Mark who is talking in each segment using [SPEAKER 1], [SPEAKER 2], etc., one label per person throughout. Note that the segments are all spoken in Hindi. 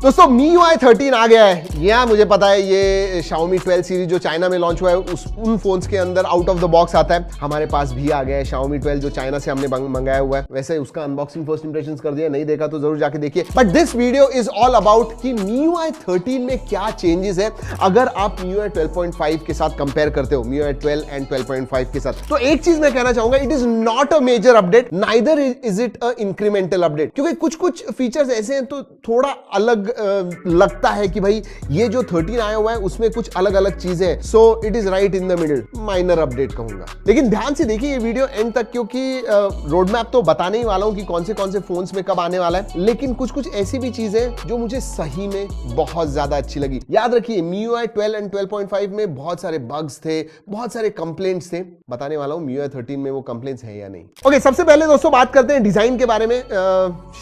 [SPEAKER 1] दोस्तों MIUI 13 आ गया है। यह मुझे पता है ये Xiaomi 12 सीरीज जो चाइना में लॉन्च हुआ है उन फोन्स के अंदर आउट ऑफ द बॉक्स आता है। हमारे पास भी आ गया है Xiaomi 12 जो चाइना से हमने मंगाया हुआ है। वैसे उसका अनबॉक्सिंग फर्स्ट इंप्रेशंस कर दिया, नहीं देखा तो जरूर जाके देखिए। But this video is all about कि MIUI 13 में क्या चेंजेस है अगर आप MIUI 12.5 के साथ कंपेयर करते हो, MIUI 12 एंड 12.5 के साथ। तो एक चीज मैं कहना चाहूंगा, it is not a major update, neither is it a incremental update, क्योंकि कुछ फीचर्स ऐसे हैं तो थोड़ा अलग लगता है कि भाई ये जो 13 आया हुआ है उसमें कुछ अलग अलग चीजें हैं। So it is right in the middle, minor update कहूंगा। लेकिन ध्यान से देखिए ये वीडियो एंड तक, क्योंकि रोड मैप तो बताने ही वाला हूं कि कौन से फोन्स में कब आने वाला है, लेकिन कुछ ऐसी भी चीजें जो मुझे सही में बहुत ज्यादा अच्छी लगी। याद रखिए MIUI 12 एंड 12.5 में बहुत सारे बग्स थे, बहुत सारे कंप्लेंट्स थे। बताने वाला हूं MIUI 13 में वो कंप्लेंट्स हैं या नहीं। ओके, सबसे पहले दोस्तों बात करते हैं डिजाइन के बारे में।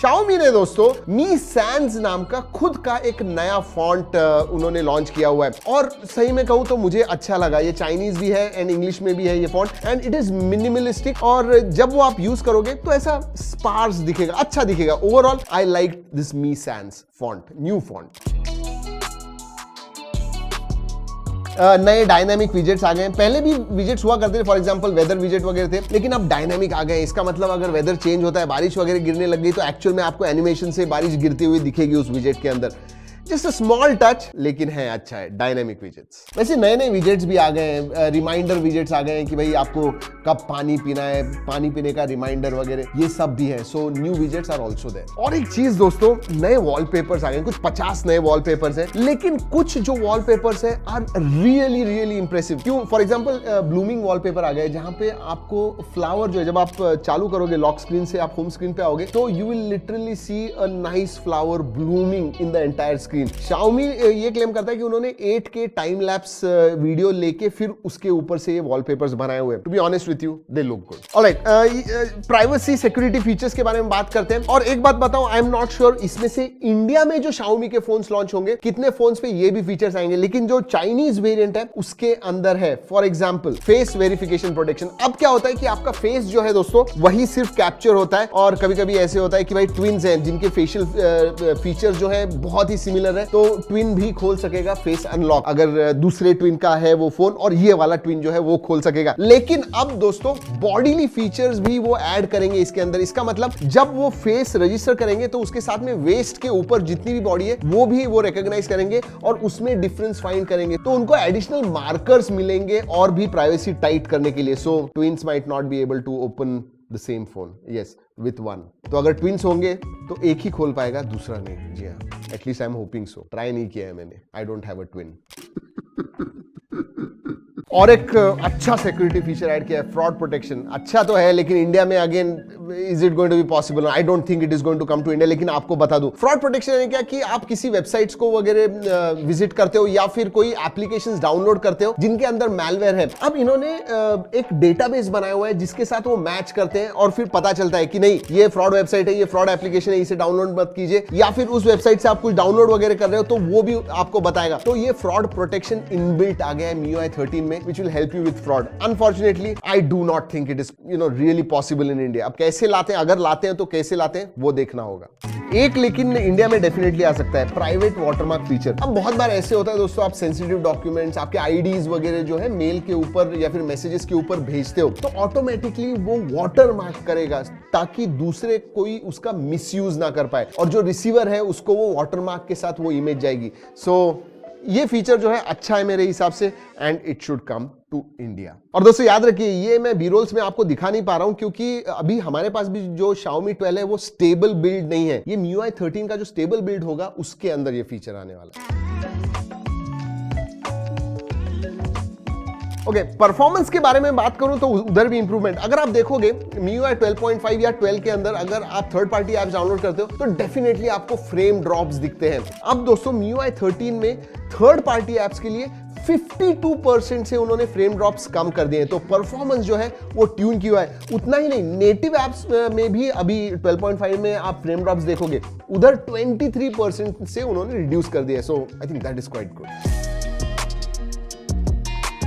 [SPEAKER 1] Xiaomi ने दोस्तों Mi Sans नाम का खुद का एक नया फॉन्ट उन्होंने लॉन्च किया हुआ है, और सही में कहूं तो मुझे अच्छा लगा। ये चाइनीज भी है एंड इंग्लिश में भी है ये font, and it is minimalistic, और जब वो आप यूज करोगे तो ऐसा स्पार्स दिखेगा, अच्छा दिखेगा। Overall I like this Mi Sans font, new font. नए डायनामिक विजेट्स आ गए हैं। पहले भी विजेट्स हुआ करते थे, फॉर एग्जांपल वेदर विजेट वगैरह थे, लेकिन अब डायनामिक आ गए। इसका मतलब अगर वेदर चेंज होता है, बारिश वगैरह गिरने लग गई, तो एक्चुअल में आपको एनिमेशन से बारिश गिरती हुई दिखेगी उस विजेट के अंदर। जस्ट अ स्मॉल टच, लेकिन है अच्छा है डायनामिक विजेट्स। वैसे नए नए विजेट्स भी आ गए हैं, रिमाइंडर विजेट्स आ गए हैं कि भाई आपको कब पानी पीना है, पानी पीने का रिमाइंडर वगैरह, ये सब भी है। So new widgets are also there. और एक चीज दोस्तों, नए वॉलपेपर्स आ गए हैं, कुछ 50 नए वॉलपेपर्स हैं, लेकिन कुछ जो वॉलपेपर्स हैं आर रियली रियली इंप्रेसिव। क्यों? फॉर एग्जांपल ब्लूमिंग वॉलपेपर आ गए, जहां पे आपको फ्लावर जो है, जब आप चालू करोगे लॉक स्क्रीन से, आप होम स्क्रीन पे आओगे तो you will literally see a nice flower blooming in the entire screen. Xiaomi ये क्लेम करता है कि उन्होंने 8K टाइम लैप्स वीडियो लेके फिर उसके ऊपर से ये वॉलपेपर्स बनाए हुए हैं। To be honest with you, they look good. Alright, privacy security features के बारे में बात करते हैं। और एक बात बताऊं, आई एम नॉट श्योर इसमें से इंडिया में जो Xiaomi के फोन्स लॉन्च होंगे, कितने फोन्स पे ये भी फीचर्स आएंगे, लेकिन जो चाइनीज वेरिएंट है उसके अंदर है। For example face verification protection. अब क्या होता है कि आपका फेस जो है दोस्तों वही सिर्फ कैप्चर होता है, और कभी कभी ऐसे होता है कि भाई ट्विन्स हैं जिनके फेशियल फीचर्स जो है बहुत ही सिमिलर है, तो ट्विन भी खोल सकेगा फेस अनलॉक, अगर दूसरे ट्विन का है वो फोन, और ये वाला ट्विन जो है वो खोल सकेगा। लेकिन अब दोस्तों बॉडीली फीचर्स भी वो ऐड करेंगे इसके अंदर। इसका मतलब जब वो फेस रजिस्टर करेंगे तो उसके साथ में वेस्ट के ऊपर जितनी भी बॉडी है वो भी वो रिकॉग्नाइज करेंगे और उसमें डिफरेंस फाइंड करेंगे, तो उनको एडिशनल मार्कर्स मिलेंगे और भी प्राइवेसी टाइट करने के लिए। So twins might not be able to open the same phone, yes, with one. तो अगर ट्विन्स होंगे तो एक ही खोल पाएगा, दूसरा नहीं। जी हाँ, at least I am hoping so. Try नहीं किया है मैंने, I don't have a twin. और एक अच्छा सिक्योरिटी फीचर ऐड किया है, फ्रॉड प्रोटेक्शन। अच्छा तो है, लेकिन इंडिया में again is it going to be possible? I don't think it is going to come to India. लेकिन आपको बता दूं, फ्रॉड प्रोटेक्शन है क्या कि आप किसी वेबसाइट्स को वगैरह विजिट करते हो या फिर कोई एप्लीकेशंस डाउनलोड करते हो जिनके अंदर मैलवेयर है। अब इन्होंने एक डेटाबेस बनाया हुआ है जिसके साथ वो मैच करते हैं, और फिर पता चलता है कि नहीं ये फ्रॉड वेबसाइट है, ये फ्रॉड एप्लीकेशन है, इसे डाउनलोड मत कीजिए। या फिर उस वेबसाइट से आप कुछ डाउनलोड वगैरह कर रहे हो तो वो भी आपको बताएगा। तो ये फ्रॉड प्रोटेक्शन इनबिल्ट आ गया है MIUI 13 में, which will help you with fraud. Unfortunately, I do not think it is, really possible in India. अब कैसे लाते हैं, अगर लाते हैं तो कैसे लाते हैं वो देखना होगा। एक लेकिन इंडिया में डेफिनेटली आ सकता है, प्राइवेट वाटरमार्क फीचर। अब बहुत बार ऐसे होता है दोस्तों, आप सेंसिटिव डॉक्यूमेंट्स, आपके आईडीज वगैरह जो है मेल के ऊपर या फिर मैसेजेस के ऊपर भेजते हो, तो ऑटोमेटिकली वो वाटरमार्क करेगा ताकि दूसरे कोई उसका मिसयूज ना कर पाए, और जो रिसीवर है उसको वो वाटरमार्क के साथ वो इमेज जाएगी। सो ये फीचर जो है अच्छा है मेरे हिसाब से, and it should come to India. और दोस्तों याद रखिए, ये मैं बी-रोल्स में आपको दिखा नहीं पा रहा हूं क्योंकि अभी हमारे पास भी जो Xiaomi 12 है वो स्टेबल बिल्ड नहीं है। ये MIUI 13 का जो स्टेबल बिल्ड होगा उसके अंदर ये फीचर आने वाला है। ओके, परफॉर्मेंस के बारे में बात करूं तो उधर भी इंप्रूवमेंट। अगर आप देखोगे MIUI 12.5 या 12 के अंदर अगर आप थर्ड पार्टी ऐप्स डाउनलोड करते हो तो डेफिनेटली आपको फ्रेम ड्रॉप्स दिखते हैं। अब दोस्तों MIUI 13 में थर्ड पार्टी ऐप्स के लिए 52% से उन्होंने फ्रेम ड्रॉप्स कम कर दिए हैं। तो परफॉर्मेंस जो है वो ट्यून किया है। उतना ही नहीं, नेटिव एप्स में भी अभी 12.5 में आप फ्रेम ड्रॉप्स देखोगे, उधर 23% से उन्होंने रिड्यूस कर दिया। So I think that is quite good.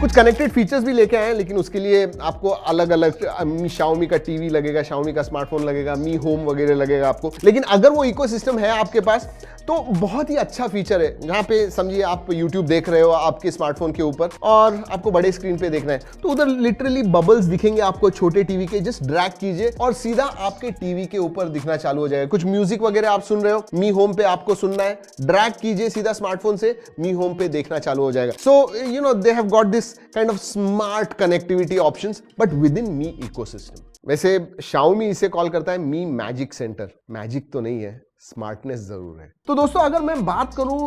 [SPEAKER 1] कुछ कनेक्टेड फीचर्स भी लेके आए हैं, लेकिन उसके लिए आपको अलग अलग Xiaomi का टीवी लगेगा, Xiaomi का स्मार्टफोन लगेगा, Mi Home वगैरह लगेगा आपको। लेकिन अगर वो इकोसिस्टम है आपके पास तो बहुत ही अच्छा फीचर है, जहां पे समझिए आप YouTube देख रहे हो आपके स्मार्टफोन के ऊपर और आपको बड़े स्क्रीन पे देखना है, तो उधर लिटरली बबल्स दिखेंगे आपको छोटे टीवी के। जस्ट ड्रैग कीजिए और सीधा आपके टीवी के ऊपर दिखना चालू हो जाएगा। कुछ म्यूजिक वगैरह आप सुन रहे हो, Mi Home पे आपको सुनना है, ड्रैग कीजिए सीधा स्मार्टफोन से, Mi Home पे देखना चालू हो जाएगा। So you know they have got this kind of smart connectivity options but with in me ecosystem. वैसे Xiaomi इसे कॉल करता है मी मैजिक सेंटर। मैजिक तो नहीं है, स्मार्टनेस जरूर है। तो दोस्तों अगर मैं बात करूं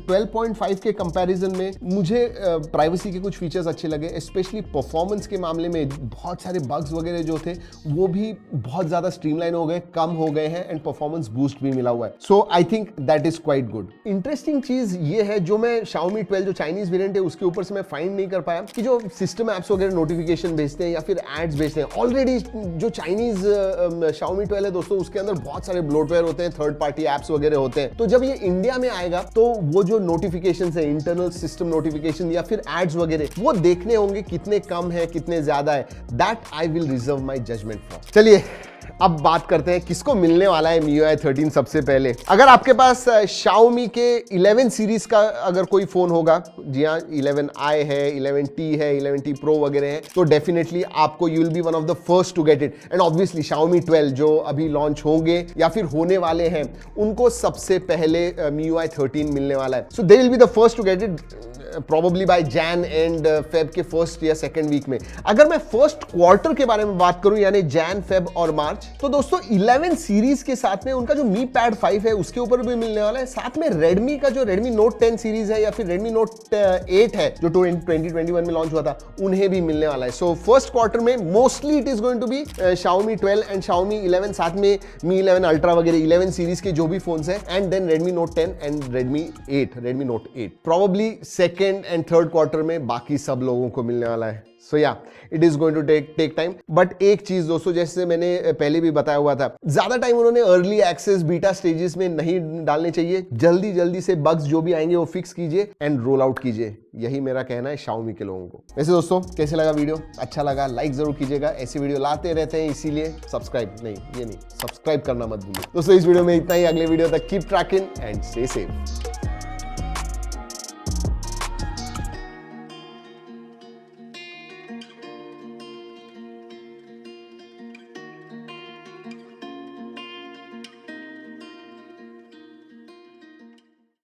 [SPEAKER 1] 12.5 के कंपैरिजन में, मुझे प्राइवेसी के कुछ फीचर्स अच्छे लगे, स्पेशली परफॉर्मेंस के मामले में बहुत सारे बग्स वगैरह जो थे वो भी बहुत ज्यादा स्ट्रीमलाइन हो गए, कम हो गए हैं एंड परफॉर्मेंस बूस्ट भी मिला हुआ है। So I think that is quite good. Interesting चीज ये है जो मैं Xiaomi 12 जो चाइनीज वेरिएंट है उसके ऊपर से मैं फाइंड नहीं कर पाया कि जो सिस्टम एप्स वगैरह नोटिफिकेशन भेजते हैं या फिर एड्स भेजते हैं, ऑलरेडी जो चाइनीज Xiaomi 12 है दोस्तों उसके अंदर बहुत सारे ब्लोटवेयर होते हैं, थर्ड पार्टी एप्स वगैरह होते हैं। तो जब ये इंडिया में आएगा तो वो जो नोटिफिकेशंस है, इंटरनल सिस्टम नोटिफिकेशन या फिर एड्स वगैरह, वो देखने होंगे कितने कम है कितने ज्यादा है। That I will reserve my judgement for. चलिए अब बात करते हैं किसको मिलने वाला है MIUI 13 सबसे पहले। अगर आपके पास Xiaomi के 11 सीरीज का अगर कोई फोन होगा, जी हाँ 11i है, 11T है, 11T Pro वगैरह है, तो डेफिनेटली आपको you will be one of the first to get it. And obviously Xiaomi 12 जो अभी लॉन्च होंगे या फिर होने वाले हैं, उनको सबसे पहले MIUI 13 मिलने वाला है। So they will be the first to get it probably by Jan and Feb के फर्स्ट या सेकंड वीक में। अगर मैं फर्स्ट क्वार्टर के बारे में बात करूं यानी Jan, Feb और मार्च, तो दोस्तों 11 सीरीज के साथ में उनका जो Mi Pad 5 है उसके ऊपर भी मिलने वाला है। साथ में Redmi का जो Redmi Note 10 सीरीज है या फिर Redmi Note 8 है जो 2021 में लॉन्च हुआ था, उन्हें भी मिलने वाला है। सो फर्स्ट क्वार्टर में mostly it is going to be Xiaomi 12 and Xiaomi 11, साथ में Mi 11 Ultra वगैरह 11 सीरीज के जो भी फोन्स हैं, and then Redmi Note 10 and Redmi Note 8 probably second and third quarter में बाकी सब लोगों को मिलने वाला है। So yeah it is going to take time. But एक चीज दोस्तों, जैसे मैंने पहले भी बताया हुआ था, ज्यादा टाइम उन्होंने अर्ली एक्सेस बीटा स्टेजेस में नहीं डालने चाहिए। जल्दी जल्दी से बग्स जो भी आएंगे वो फिक्स कीजिए एंड रोल आउट कीजिए। यही मेरा कहना है Xiaomi के लोगों को। वैसे दोस्तों कैसे लगा वीडियो? अच्छा लगा लाइक जरूर कीजिएगा, ऐसी वीडियो लाते रहते हैं, इसीलिए सब्सक्राइब करना मत भूलिए। दोस्तों इस वीडियो में इतना ही। अगले वीडियो तक keep trekking and stay safe.